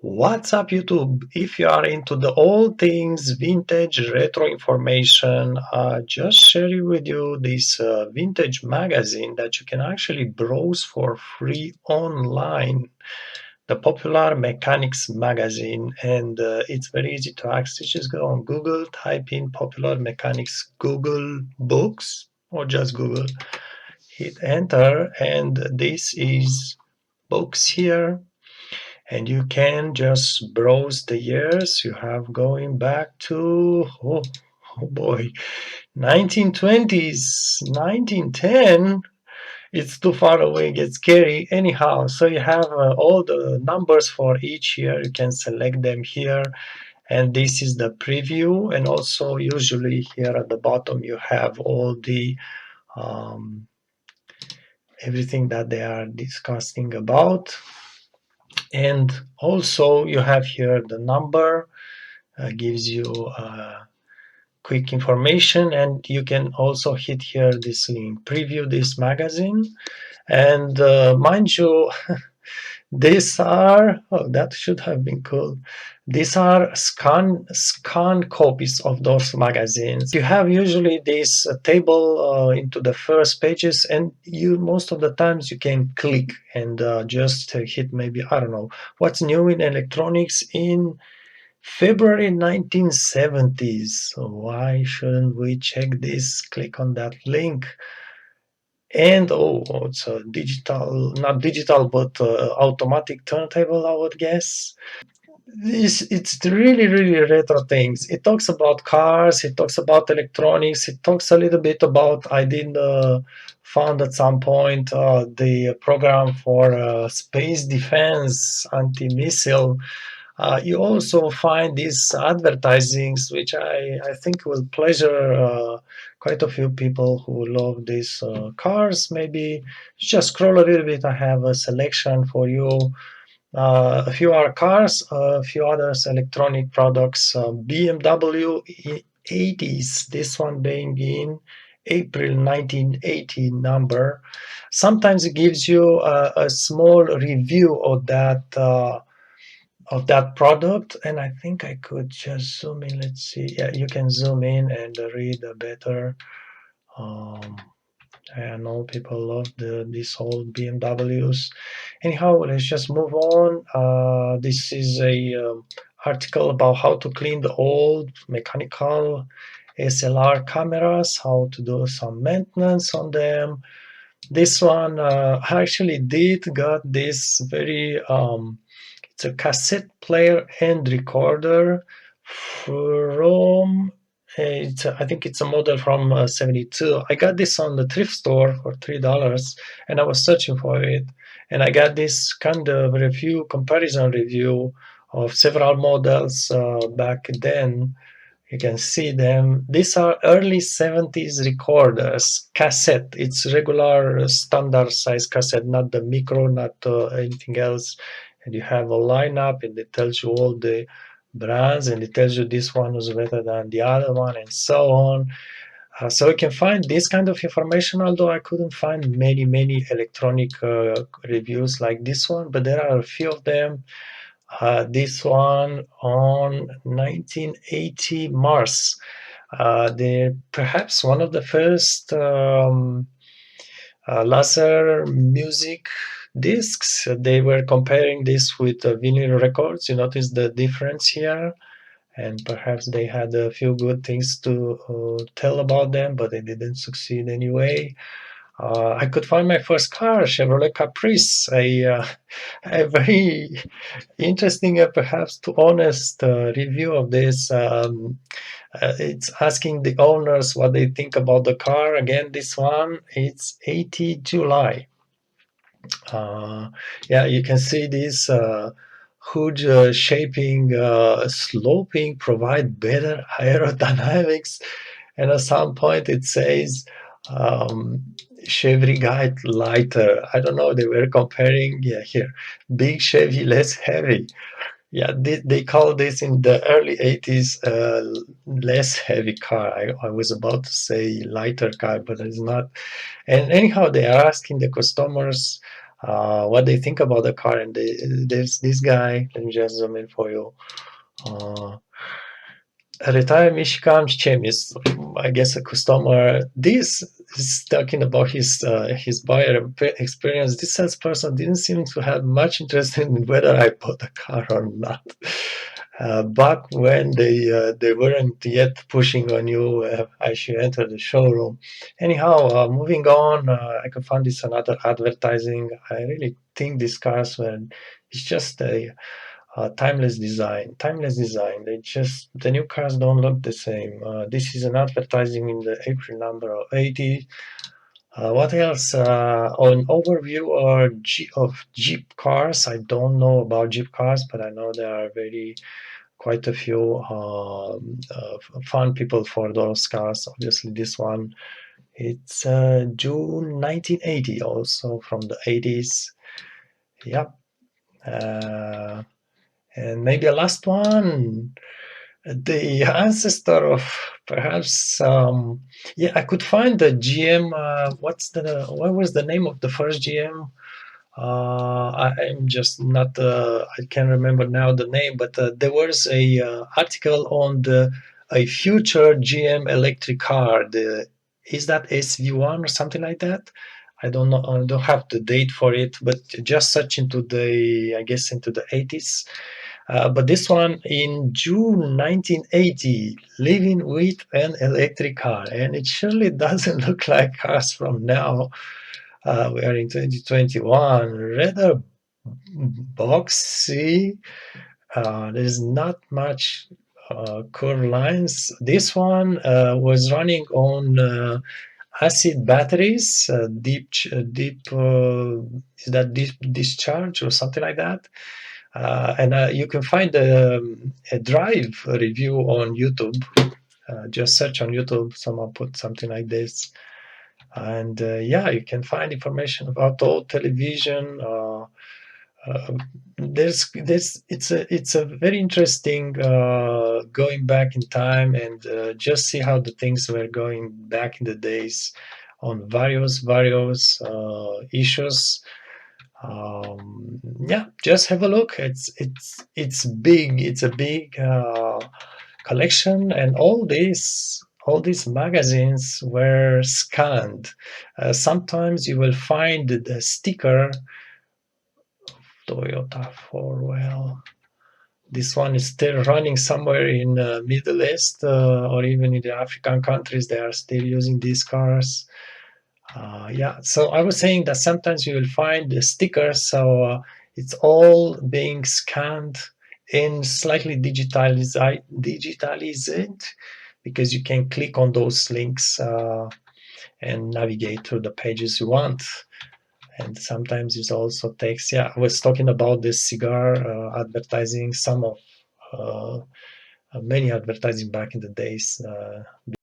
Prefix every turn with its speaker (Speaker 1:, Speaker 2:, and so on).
Speaker 1: What's up, YouTube? If you are into the old things, vintage, retro information, just sharing with you this vintage magazine that you can actually browse for free online. The Popular Mechanics magazine, and it's very easy to access. Just go on Google, type in Popular Mechanics Google Books, or just Google, hit enter, and this is books here, and you can just browse the years you have going back to oh boy, 1920s, 1910. It's too far away, gets scary. Anyhow, so you have all the numbers for each year. You can select them here, and this is the preview. And also usually here at the bottom you have all the um, everything that they are discussing about. And also you have here the number, gives you quick information, and you can also hit here this link, preview this magazine. And mind you, these are, oh, that should have been cool. These are scan copies of those magazines. You have usually this table into the first pages, and you most of the times you can click and just hit maybe, I don't know, what's new in electronics in February 1970s. So why shouldn't we check this? Click on that link. And oh, it's a digital, not digital, but automatic turntable, I would guess. It's really retro things. It talks about cars, it talks about electronics, it talks a little bit about, I did found at some point the program for space defense, anti-missile. You also find these advertisings, which I think will pleasure quite a few people who love these cars. Maybe just scroll a little bit. I have a selection for you. A few are cars, a few others electronic products. BMW 80s, this one being in April 1980 number. Sometimes it gives you a small review of that product, and I think I could just zoom in. Let's see. Yeah, you can zoom in and read better. um, I know people love these old BMWs. Anyhow, let's just move on. This is a article about how to clean the old mechanical SLR cameras, how to do some maintenance on them. This one I actually did got this very it's a cassette player and recorder from I think it's a model from 72. I got this on the thrift store for $3, and I was searching for it, and I got this kind of comparison review of several models back then. You can see them. These are early 70s recorders, cassette. It's regular standard size cassette, not the micro, not anything else. And you have a lineup, and it tells you all the brands, and it tells you this one was better than the other one, and so on. So you can find this kind of information, although I couldn't find many electronic reviews like this one, but there are a few of them. This one on 1980 Mars. They're perhaps one of the first laser music discs. They were comparing this with vinyl records. You notice the difference here, and perhaps they had a few good things to tell about them, but they didn't succeed anyway. I could find my first car, Chevrolet Caprice, a very interesting, perhaps too honest review of this. It's asking the owners what they think about the car. Again, this one, it's 80 July. Uh, yeah, you can see this hood shaping, sloping, provide better aerodynamics. And at some point it says um, Chevy Guide lighter. I don't know, they were comparing, yeah, here, big Chevy, less heavy. Yeah, they call this in the early 80s less heavy car. I was about to say lighter car, but it's not. And anyhow, they are asking the customers what they think about the car. And there's this guy, let me just zoom in for you. A retired Michigan chemist, I guess a customer. This is talking about his buyer experience. This salesperson didn't seem to have much interest in whether I bought a car or not. Back when they weren't yet pushing on you as you enter the showroom. Anyhow, moving on, I could find this another advertising. I really think these cars were. It's just a timeless design. Timeless design. The new cars don't look the same. This is an advertising in the April number of 80. What else? On overview of Jeep cars. I don't know about Jeep cars, but I know there are quite a few fun people for those cars. Obviously, this one. It's June 1980, also from the 80s. Yep. And maybe a last one, the ancestor of perhaps, yeah, I could find the GM. What was the name of the first GM? I'm just not, I can't remember now the name, but there was a article on a future GM electric car. Is that SV1 or something like that? I don't know. I don't have the date for it, but just search into I guess into the 80s. But this one in June 1980, living with an electric car, and it surely doesn't look like cars from now. We are in 2021, rather boxy. There's not much curved lines. This one was running on acid batteries, deep, is that deep discharge or something like that? And you can find a drive review on YouTube. Just search on YouTube, someone put something like this. And yeah, you can find information about old television. It's a very interesting going back in time and just see how the things were going back in the days on various issues. Yeah, just have a look. It's big. It's a big collection, and all these magazines were scanned. Sometimes you will find the sticker Toyota 4Well. This one is still running somewhere in Middle East or even in the African countries. They are still using these cars. Yeah, so I was saying that sometimes you will find the stickers, so it's all being scanned and slightly digitalized because you can click on those links and navigate through the pages you want. And sometimes it also takes, yeah, I was talking about this cigar advertising, some of many advertising back in the days